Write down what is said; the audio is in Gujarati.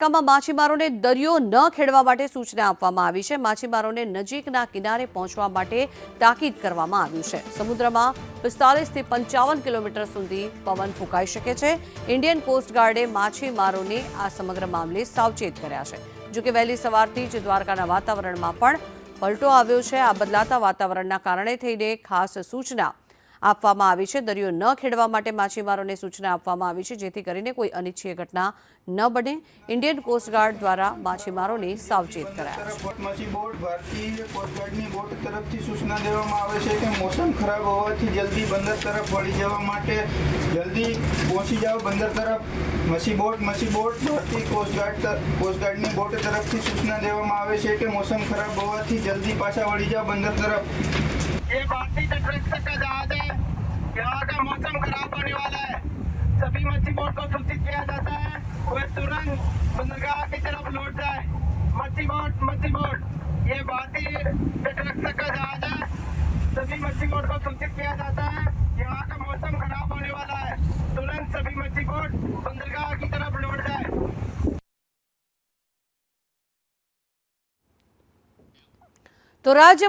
માછીમારોને દરિયો ન ખેડવા માટે સૂચના આપવામાં આવી છે। માછીમારોને નજીકના કિનારે પહોંચવા માટે તાકીદ કરવામાં આવ્યું છે। સમુદ્રમાં 45 થી 55 કિલોમીટર સુધી પવન ફૂંકાઈ શકે છે। ઇન્ડિયન કોસ્ટગાર્ડે માછીમારોને આ સમગ્ર મામલે સાવચેત કર્યા છે। જો કે વહેલી સવારથી જ દ્વારકાના વાતાવરણમાં પણ પલટો આવ્યો છે। આ બદલાતા વાતાવરણના કારણે થઈને ખાસ સૂચના આપવામાં આવી છે। દરિયો ન ખેડવા માટે માછીમારોને સૂચના આપવામાં આવી છે, જેથી કરીને કોઈ અનિચ્છનીય ઘટના ન બને। ઇન્ડિયન કોસ્ટગાર્ડ દ્વારા માછીમારોને સાવચેત કરાયા છે। મચ્છી બોટ ભારતીય કોસ્ટગાર્ડની બોટ તરફથી સૂચના દેવામાં આવે છે કે મોસમ ખરાબ હોવાથી જલ્દી બંદર તરફ વળી જવા માટે જલ્દી પહોંચી જાઓ બંદર તરફ। મચ્છી બોટ ભારતીય કોસ્ટગાર્ડની બોટ તરફથી સૂચના દેવામાં આવે છે કે મોસમ ખરાબ હોવાથી जल्दी पाछा वળી जाओ बंदर तरफ। ये भारतीय तटरक्षक का जहाज है। यहाँ का मौसम खराब होने वाला है। सभी मच्छी बोट को सूचित किया जाता है वे तुरंत बंदरगाह की तरफ लौट जाए। मच्छी बोट ये भारतीय तटरक्षक का जहाज है। सभी मच्छी बोट को सूचित किया जाता है यहाँ का मौसम खराब होने वाला है। तुरंत सभी मच्छी बोट बंदरगाह की तरफ लौट जाए। तो राज्य